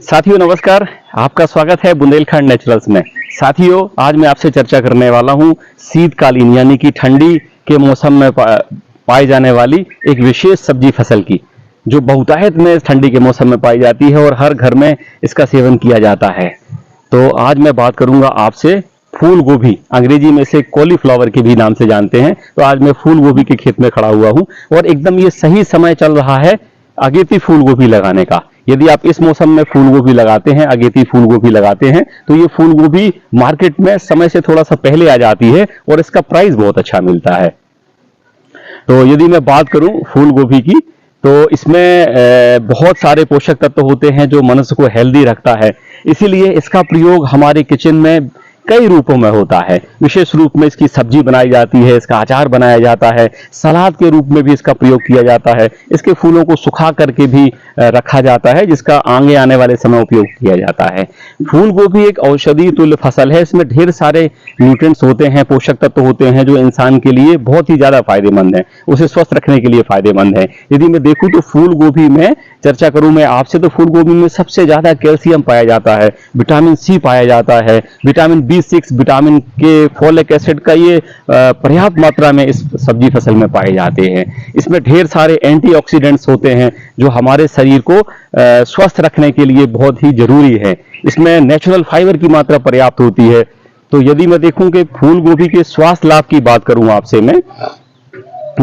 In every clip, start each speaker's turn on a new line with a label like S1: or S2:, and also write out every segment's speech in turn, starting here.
S1: साथियों नमस्कार। आपका स्वागत है बुंदेलखंड नेचुरल्स में। साथियों आज मैं आपसे चर्चा करने वाला हूं शीतकालीन यानी कि ठंडी के मौसम में पाई जाने वाली एक विशेष सब्जी फसल की, जो बहुतायत में ठंडी के मौसम में पाई जाती है और हर घर में इसका सेवन किया जाता है। तो आज मैं बात करूंगा आपसे फूल गोभी, अंग्रेजी में इसे कॉलीफ्लावर के भी नाम से जानते हैं। तो आज मैं फूल गोभी के खेत में खड़ा हुआ हूं और एकदम ये सही समय चल रहा है अगेती फूल गोभी लगाने का। यदि आप इस मौसम में फूल गोभी लगाते हैं, अगेती फूल गोभी लगाते हैं, तो ये फूल गोभी मार्केट में समय से थोड़ा सा पहले आ जाती है और इसका प्राइस बहुत अच्छा मिलता है। तो यदि मैं बात करूं फूल गोभी की, तो इसमें बहुत सारे पोषक तत्व होते हैं जो मनुष्य को हेल्दी रखता है। इसीलिए इसका प्रयोग हमारे किचन में कई रूपों में होता है। विशेष रूप में इसकी सब्जी बनाई जाती है, इसका अचार बनाया जाता है, सलाद के रूप में भी इसका प्रयोग किया जाता है। इसके फूलों को सुखा करके भी रखा जाता है, जिसका आगे आने वाले समय उपयोग किया जाता है। फूल गोभी एक औषधि तुल्य फसल है। इसमें ढेर सारे न्यूट्रिएंट्स होते हैं, पोषक तत्व होते हैं जो इंसान के लिए बहुत ही ज्यादा फायदेमंद है, उसे स्वस्थ रखने के लिए फायदेमंद है। यदि मैं देखूं तो फूल गोभी में चर्चा करूं मैं आपसे, तो फूल गोभी में सबसे ज्यादा कैल्शियम पाया जाता है, विटामिन सी पाया जाता है, विटामिन B6, विटामिन के, फोलिक एसिड का ये पर्याप्त मात्रा में इस सब्जी फसल में पाए जाते हैं। इसमें ढेर सारे एंटीऑक्सीडेंट्स होते हैं जो हमारे शरीर को स्वस्थ रखने के लिए बहुत ही जरूरी है। इसमें नेचुरल फाइबर की मात्रा पर्याप्त होती है। तो यदि मैं देखूं कि फूल गोभी के स्वास्थ्य लाभ की बात करूं आपसे मैं,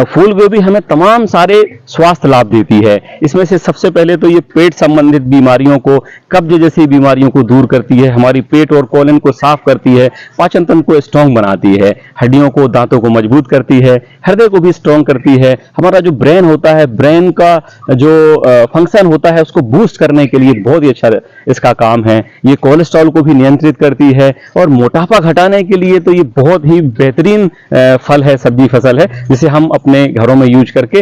S1: फूल गोभी हमें तमाम सारे स्वास्थ्य लाभ देती है। इसमें से सबसे पहले तो ये पेट संबंधित बीमारियों को, कब्ज जैसी बीमारियों को दूर करती है, हमारी पेट और कोलन को साफ करती है, पाचन तंत्र को स्ट्रांग बनाती है, हड्डियों को, दांतों को मजबूत करती है, हृदय को भी स्ट्रांग करती है। हमारा जो ब्रेन होता है, ब्रेन का जो फंक्शन होता है उसको बूस्ट करने के लिए बहुत ही अच्छा इसका काम है। ये कोलेस्ट्रॉल को भी नियंत्रित करती है और मोटापा घटाने के लिए तो ये बहुत ही बेहतरीन फल है, सब्जी फसल है, जिसे हम अपने घरों में यूज करके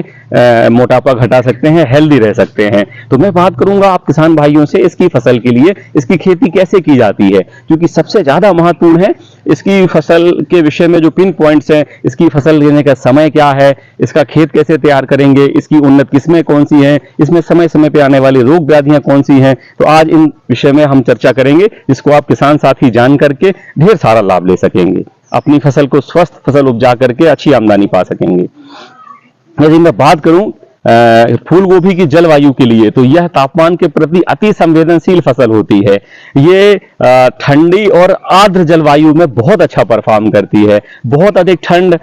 S1: मोटापा घटा सकते हैं, हेल्दी रह सकते हैं। तो मैं बात करूंगा आप किसान भाइयों से इसकी फसल के लिए इसकी खेती कैसे की जाती है, क्योंकि सबसे ज्यादा महत्वपूर्ण है इसकी फसल के विषय में जो पिन पॉइंट्स हैं। इसकी फसल लेने का समय क्या है, इसका खेत कैसे तैयार करेंगे, इसकी उन्नत किस्में कौन सी हैं, इसमें समय समय पे आने वाली रोग व्याधियां कौन सी हैं। तो आज इन विषय में हम चर्चा करेंगे, जिसको आप किसान साथी जान करके ढेर सारा लाभ ले सकेंगे, अपनी फसल को स्वस्थ फसल उपजा करके अच्छी आमदनी पा सकेंगे। यदि मैं बात करूं फूल गोभी की जलवायु के लिए, तो यह तापमान के प्रति अति संवेदनशील फसल होती है। ये ठंडी और आर्द्र जलवायु में बहुत अच्छा परफॉर्म करती है। बहुत अधिक ठंड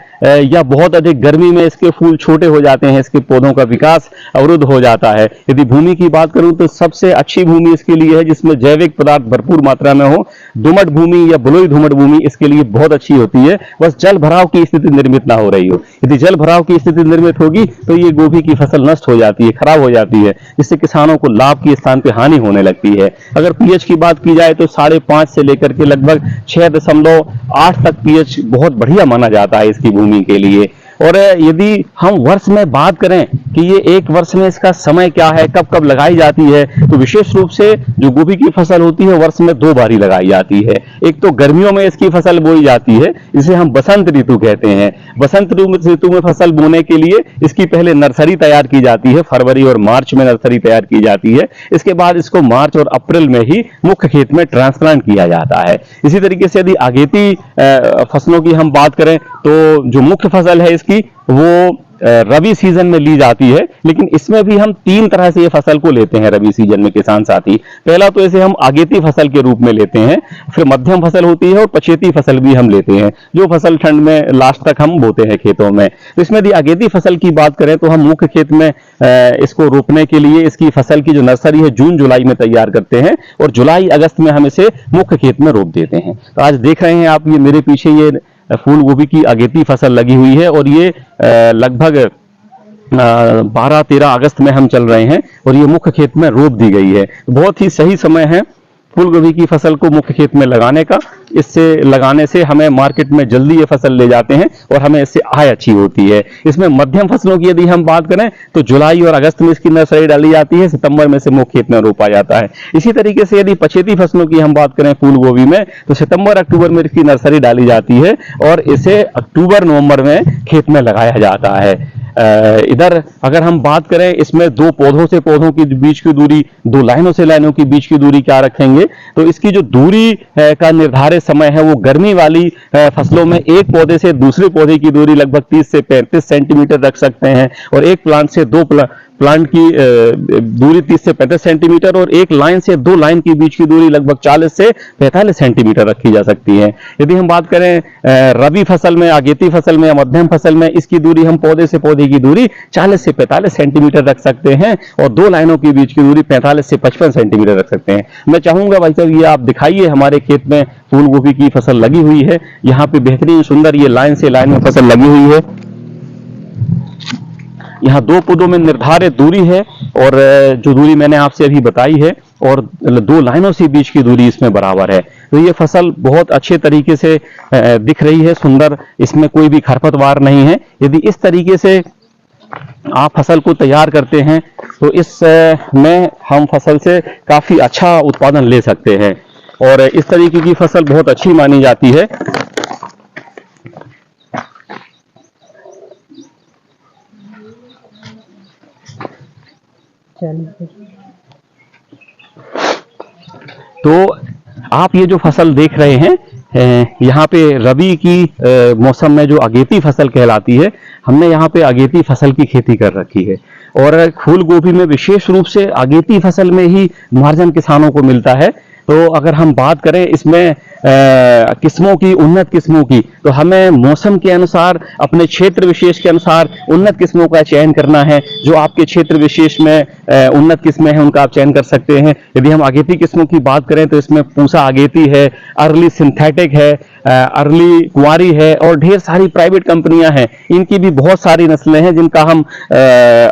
S1: या बहुत अधिक गर्मी में इसके फूल छोटे हो जाते हैं, इसके पौधों का विकास अवरुद्ध हो जाता है। यदि भूमि की बात करूं तो सबसे अच्छी भूमि इसके लिए है जिसमें जैविक पदार्थ भरपूर मात्रा में हो। दोमट भूमि या बलुई दोमट भूमि इसके लिए बहुत अच्छी होती है, बस जल भराव की स्थिति निर्मित ना हो रही हो। यदि जल भराव की स्थिति निर्मित होगी तो ये गोभी की फसल नष्ट हो जाती है, खराब हो जाती है, जिससे किसानों को लाभ के स्थान पे हानि होने लगती है। अगर पीएच की बात की जाए तो 5.5 से लेकर के लगभग 6.8 तक पीएच बहुत बढ़िया माना जाता है इसकी भूमि के लिए। और यदि हम वर्ष में बात करें कि ये एक वर्ष में इसका समय क्या है, कब कब लगाई जाती है, तो विशेष रूप से जो गोभी की फसल होती है वर्ष में 2 बार ही लगाई जाती है। एक तो गर्मियों में इसकी फसल बोई जाती है, जिसे हम बसंत ऋतु कहते हैं। बसंत ऋतु में फसल बोने के लिए इसकी पहले नर्सरी तैयार की जाती है, फरवरी और मार्च में नर्सरी तैयार की जाती है। इसके बाद इसको मार्च और अप्रैल में ही मुख्य खेत में ट्रांसप्लांट किया जाता है। इसी तरीके से यदि अगेती फसलों की हम बात करें तो जो मुख्य फसल है इसकी वो रबी सीजन में ली जाती है, लेकिन इसमें भी हम 3 तरह से ये फसल को लेते हैं रबी सीजन में किसान साथी। पहला तो इसे हम अगेती फसल के रूप में लेते हैं, फिर मध्यम फसल होती है और पछेती फसल भी हम लेते हैं, जो फसल ठंड में लास्ट तक हम बोते हैं खेतों में। तो इसमें यदि अगेती फसल की बात करें तो हम मुख्य खेत में इसको रोपने के लिए इसकी फसल की जो नर्सरी है जून जुलाई में तैयार करते हैं और जुलाई अगस्त में हम इसे मुख्य खेत में रोप देते हैं। तो आज देख रहे हैं आप ये मेरे पीछे ये फूल गोभी की अगेती फसल लगी हुई है और ये लगभग 12-13 अगस्त में हम चल रहे हैं और ये मुख्य खेत में रोप दी गई है। बहुत ही सही समय है फूल गोभी की फसल को मुख्य खेत में लगाने का। इससे लगाने से हमें मार्केट में जल्दी ये फसल ले जाते हैं और हमें इससे आय अच्छी होती है। इसमें मध्यम फसलों की यदि हम बात करें तो जुलाई और अगस्त में इसकी नर्सरी डाली जाती है, सितंबर में से मुख्य खेत में रोपा जाता है। इसी तरीके से यदि पछेती फसलों की हम बात करें फूल गोभी में तो सितंबर अक्टूबर में इसकी नर्सरी डाली जाती है और इसे अक्टूबर नवंबर में खेत में लगाया जाता है। इधर अगर हम बात करें, इसमें दो पौधों से पौधों के बीच की दूरी, दो लाइनों से लाइनों के बीच की दूरी क्या रखेंगे, तो इसकी जो दूरी का निर्धारित समय है वो गर्मी वाली फसलों में एक पौधे से दूसरे पौधे की दूरी लगभग 30 से 35 सेंटीमीटर रख सकते हैं, और एक प्लांट से दो प्लांट की दूरी 30 से 35 सेंटीमीटर, और एक लाइन से दो लाइन के बीच की दूरी लगभग 40 से 45 सेंटीमीटर रखी जा सकती है। यदि हम बात करें रबी फसल में, अगेती फसल में या मध्यम फसल में, इसकी दूरी हम पौधे से पौधे की दूरी 40 से 45 सेंटीमीटर रख सकते हैं, और दो लाइनों के बीच की दूरी 45 से 55 सेंटीमीटर रख सकते हैं। मैं चाहूंगा भाई साहब ये आप दिखाइए, हमारे खेत में फूल गोभी की फसल लगी हुई है, यहाँ पे बेहतरीन सुंदर ये लाइन से लाइन में फसल लगी हुई है। यहाँ दो पौधों में निर्धारित दूरी है, और जो दूरी मैंने आपसे अभी बताई है, और दो लाइनों से बीच की दूरी इसमें बराबर है। तो ये फसल बहुत अच्छे तरीके से दिख रही है, सुंदर, इसमें कोई भी खरपतवार नहीं है। यदि इस तरीके से आप फसल को तैयार करते हैं तो इसमें हम फसल से काफी अच्छा उत्पादन ले सकते हैं, और इस तरीके की फसल बहुत अच्छी मानी जाती है। तो आप ये जो फसल देख रहे हैं, यहाँ पे रबी की मौसम में जो अगेती फसल कहलाती है, हमने यहाँ पे अगेती फसल की खेती कर रखी है, और फूल गोभी में विशेष रूप से अगेती फसल में ही मार्जिन किसानों को मिलता है। तो अगर हम बात करें इसमें किस्मों की, उन्नत किस्मों की, तो हमें मौसम के अनुसार, अपने क्षेत्र विशेष के अनुसार उन्नत किस्मों का चयन करना है। जो आपके क्षेत्र विशेष में उन्नत किस्में हैं उनका आप चयन कर सकते हैं। यदि हम अगेती किस्मों की बात करें तो इसमें पूसा अगेती है, अर्ली सिंथेटिक है, अर्ली कुंवारी है, और ढेर सारी प्राइवेट कंपनियां हैं। इनकी भी बहुत सारी नस्लें हैं जिनका हम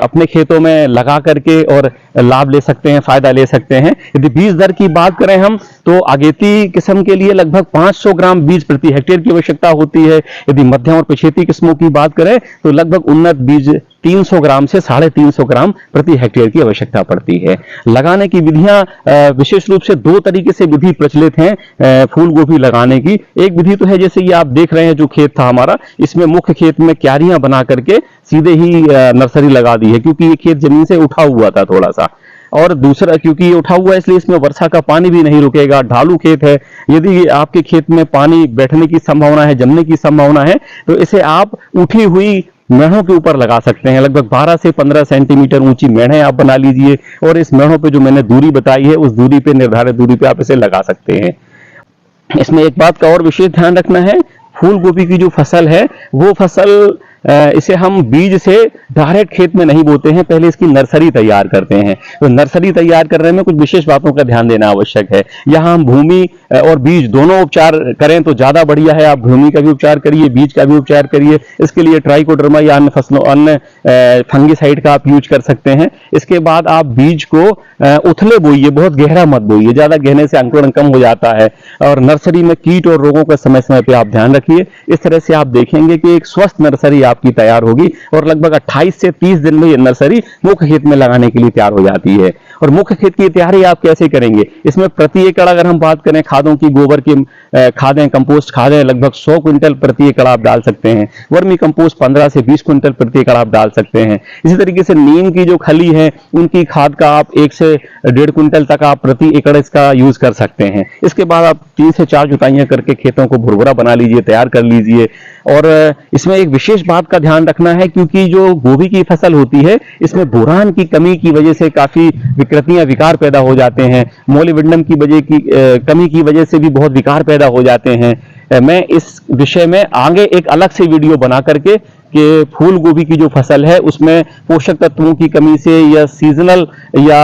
S1: अपने खेतों में लगा करके और लाभ ले सकते हैं, फायदा ले सकते हैं। यदि बीज दर की बात करें हम, तो अगेती किस्म के लिए लगभग 500 ग्राम बीज प्रति हेक्टेयर की आवश्यकता होती है। यदि मध्यम और पछेती किस्मों की बात करें तो लगभग उन्नत बीज 300 ग्राम से 350 ग्राम प्रति हेक्टेयर की आवश्यकता पड़ती है। लगाने की विधियां विशेष रूप से दो तरीके से विधि प्रचलित हैं फूल गोभी लगाने की। एक विधि तो है जैसे ये आप देख रहे हैं, जो खेत था हमारा, इसमें मुख्य खेत में क्यारियां बना करके सीधे ही नर्सरी लगा दी है, क्योंकि ये खेत जमीन से उठा हुआ था थोड़ा सा। और दूसरा, क्योंकि ये उठा हुआ है इसलिए इसमें वर्षा का पानी भी नहीं रुकेगा, ढालू खेत है। यदि आपके खेत में पानी बैठने की संभावना है, जमने की संभावना है, तो इसे आप उठी हुई मेढ़ों के ऊपर लगा सकते हैं। लगभग 12 से 15 सेंटीमीटर ऊंची मेढ़ें आप बना लीजिए, और इस मेढ़ों पे जो मैंने दूरी बताई है उस दूरी पे, निर्धारित दूरी पे आप इसे लगा सकते हैं। इसमें एक बात का और विशेष ध्यान रखना है, फूल गोभी की जो फसल है वो फसल इसे हम बीज से डायरेक्ट खेत में नहीं बोते हैं, पहले इसकी नर्सरी तैयार करते हैं। तो नर्सरी तैयार करने में कुछ विशेष बातों का ध्यान देना आवश्यक है। यहाँ हम भूमि और बीज दोनों उपचार करें तो ज्यादा बढ़िया है। आप भूमि का भी उपचार करिए, बीज का भी उपचार करिए। इसके लिए ट्राइकोडर्मा या अन्य फसलों, अन्य फंगिसाइड का आप यूज कर सकते हैं। इसके बाद आप बीज को उथले बोइए, बहुत गहरा मत बोइए, ज्यादा गहने से अंकुरण कम हो जाता है। और नर्सरी में कीट और रोगों का समय समय पे आप ध्यान रखिए। इस तरह से आप देखेंगे कि एक स्वस्थ नर्सरी आपकी तैयार होगी, और लगभग 28 से 30 दिन में ये नर्सरी मुख्य खेत में लगाने के लिए तैयार हो जाती है। और मुख्य खेत की तैयारी आप कैसे करेंगे? इसमें प्रति एकड़ अगर हम बात करें खादों की, गोबर की खादें, कंपोस्ट खादें लगभग 100 क्विंटल प्रति एकड़ आप डाल सकते हैं। वर्मी कंपोस्ट 15 से 20 क्विंटल प्रति एकड़ आप डाल सकते हैं। इसी तरीके से नीम की जो खली है उनकी खाद का आप 1 से 1.5 क्विंटल तक आप प्रति एकड़ इसका यूज कर सकते हैं। इसके बाद आप 3 से 4 जुताइयां करके खेतों को भुरभुरा बना लीजिए, तैयार कर लीजिए। और इसमें एक विशेष बात का ध्यान रखना है, क्योंकि जो गोभी की फसल होती है इसमें बोरान की कमी की वजह से काफी विकृतियां, विकार पैदा हो जाते हैं। मोलिब्डेनम की वजह की कमी की वजह से भी बहुत विकार पैदा हो जाते हैं। मैं इस विषय में आगे एक अलग से वीडियो बना करके कि फूल गोभी की जो फसल है उसमें पोषक तत्वों की कमी से या सीजनल या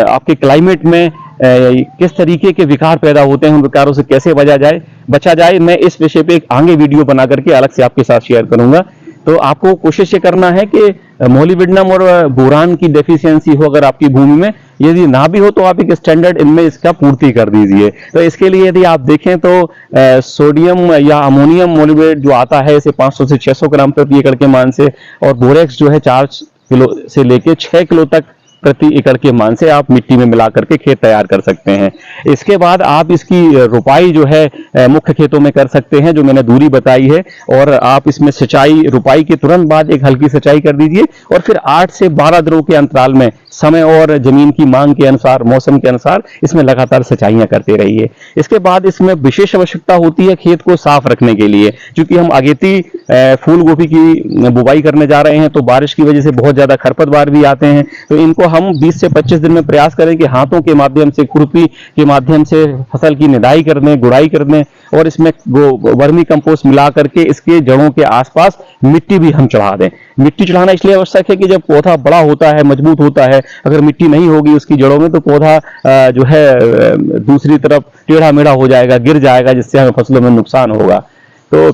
S1: आपके क्लाइमेट में किस तरीके के विकार पैदा होते हैं, उन विकारों से कैसे बचा जाए, मैं इस विषय पे एक आगे वीडियो बना करके अलग से आपके साथ शेयर करूंगा। तो आपको कोशिश ये करना है कि मोलिब्डेनम और बोरान की डेफिशिएंसी हो अगर आपकी भूमि में, यदि ना भी हो तो आप एक स्टैंडर्ड इनमें इसका पूर्ति कर दीजिए। तो इसके लिए यदि आप देखें तो सोडियम या अमोनियम मोलिब्डेट जो आता है इसे 500 से 600 ग्राम प्रति एकड़ के मान से, और बोरेक्स जो है 4 किलो से लेके 6 किलो तक प्रति एकड़ के मान से आप मिट्टी में मिला करके खेत तैयार कर सकते हैं। इसके बाद आप इसकी रुपाई जो है मुख्य खेतों में कर सकते हैं, जो मैंने दूरी बताई है, और आप इसमें सिंचाई रुपाई के तुरंत बाद एक हल्की सिंचाई कर दीजिए और फिर 8 से 12 दिनों के अंतराल में समय और जमीन की मांग के अनुसार, मौसम के अनुसार इसमें लगातार सिंचाइयां करते रहिए। इसके बाद इसमें विशेष आवश्यकता होती है खेत को साफ रखने के लिए, क्योंकि हम अगेती फूल गोभी की बुवाई करने जा रहे हैं, तो बारिश की वजह से बहुत ज्यादा खरपतवार भी आते हैं। तो इनको हम 20 से 25 दिन में प्रयास करें कि हाथों के माध्यम से, खुरपी के माध्यम से फसल की निदाई कर दें, गुड़ाई कर दें, और इसमें वर्मी कंपोस्ट मिला करके इसके जड़ों के आसपास मिट्टी भी हम चढ़ा दें। मिट्टी चढ़ाना इसलिए आवश्यक है कि जब पौधा बड़ा होता है, मजबूत होता है, अगर मिट्टी नहीं होगी उसकी जड़ों में, तो पौधा जो है दूसरी तरफ टेढ़ा मेढ़ा हो जाएगा, गिर जाएगा, जिससे हमें फसलों में नुकसान होगा। तो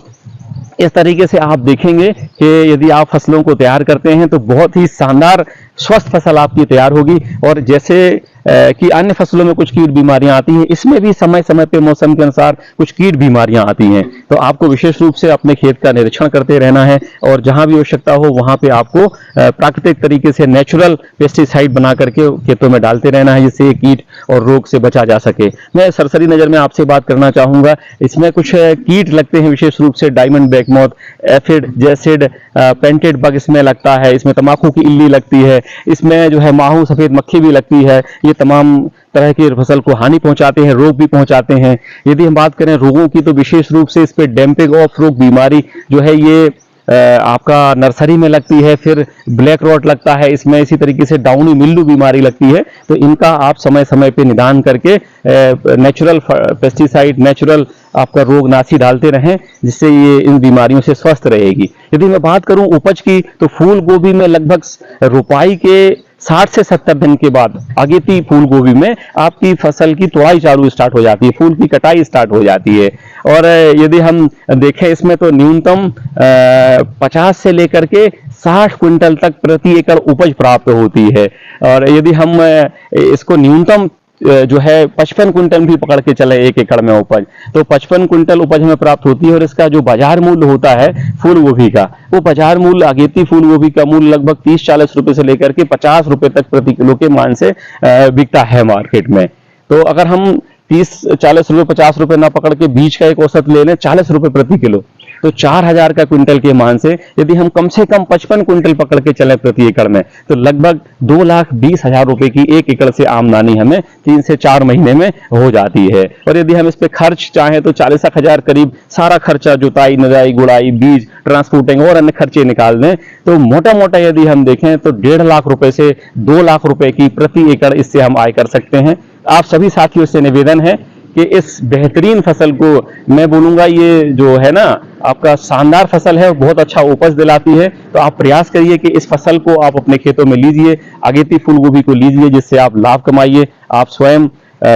S1: इस तरीके से आप देखेंगे कि यदि आप फसलों को तैयार करते हैं तो बहुत ही शानदार स्वस्थ फसल आपकी तैयार होगी। और जैसे कि अन्य फसलों में कुछ कीट बीमारियां आती हैं, इसमें भी समय समय पे मौसम के अनुसार कुछ कीट बीमारियां आती हैं। तो आपको विशेष रूप से अपने खेत का निरीक्षण करते रहना है, और जहां भी आवश्यकता हो वहां पे आपको प्राकृतिक तरीके से नेचुरल पेस्टिसाइड बना करके खेतों में डालते रहना है, जिससे कीट और रोग से बचा जा सके। मैं सरसरी नजर में आपसे बात करना चाहूंगा, इसमें कुछ कीट लगते हैं, विशेष रूप से diamond black moth, aphid, jassid, painted bug इसमें लगता है, इसमें तंबाकू की इल्ली लगती है, इसमें जो है माहू सफेद मक्खी भी लगती है। ये तमाम तरह की फसल को हानि पहुंचाते हैं, रोग भी पहुंचाते हैं। यदि हम बात करें रोगों की, तो विशेष रूप से इस पे डैम्पिंग ऑफ रोग बीमारी जो है ये आपका नर्सरी में लगती है, फिर ब्लैक रॉट लगता है, इसमें इसी तरीके से डाउनी मिल्डू बीमारी लगती है। तो इनका आप समय समय पे निदान करके नेचुरल पेस्टिसाइड, नेचुरल आपका रोगनाशी डालते रहें, जिससे ये इन बीमारियों से स्वस्थ रहेगी। यदि मैं बात करूं उपज की, तो फूल गोभी में लगभग रुपाई के 60 से 70 दिन के बाद अगेती फूल गोभी में आपकी फसल की तुड़ाई चालू स्टार्ट हो जाती है, फूल की कटाई स्टार्ट हो जाती है। और यदि हम देखें इसमें, तो न्यूनतम 50 से लेकर के 60 क्विंटल तक प्रति एकड़ उपज प्राप्त होती है। और यदि हम इसको न्यूनतम जो है 55 क्विंटल भी पकड़ के चले एक एकड़ में उपज, तो 55 क्विंटल उपज हमें प्राप्त होती है। और इसका जो बाजार मूल्य होता है फूल गोभी का, वो बाजार मूल्य अगेती फूल गोभी का मूल्य लगभग 30-40 रुपए से लेकर के 50 रुपए तक प्रति किलो के मान से बिकता है मार्केट में। तो अगर हम 30-40 रुपए, 50 रुपए ना पकड़ के बीज का एक औसत ले लें 40 रुपए प्रति किलो, तो 4000 का क्विंटल के मान से यदि हम कम से कम 55 क्विंटल पकड़ के चले प्रति एकड़ में, तो लगभग 2,20,000 रुपए की एक एकड़ से आमदनी हमें 3 से 4 महीने में हो जाती है। और यदि हम इस पे खर्च चाहें तो 40,000 करीब सारा खर्चा, जुताई, निराई, गुड़ाई, बीज, ट्रांसपोर्टिंग और अन्य खर्चे निकाल दें, तो मोटा मोटा यदि हम देखें तो 1.5 लाख रुपए से 2 लाख रुपए की प्रति एकड़ इससे हम आय कर सकते हैं। आप सभी साथियों से निवेदन है कि इस बेहतरीन फसल को, मैं बोलूंगा ये जो है ना आपका शानदार फसल है, बहुत अच्छा उपज दिलाती है। तो आप प्रयास करिए कि इस फसल को आप अपने खेतों में लीजिए, अगेती फूल गोभी को लीजिए, जिससे आप लाभ कमाइए। आप स्वयं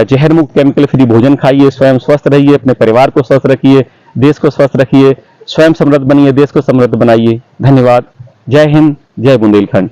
S1: जहर मुक्त, केमिकल फ्री भोजन खाइए, स्वयं स्वस्थ रहिए, अपने परिवार को स्वस्थ रखिए, देश को स्वस्थ रखिए, स्वयं समृद्ध बनिए, देश को समृद्ध बनाइए। धन्यवाद। जय हिंद, जय बुंदेलखंड।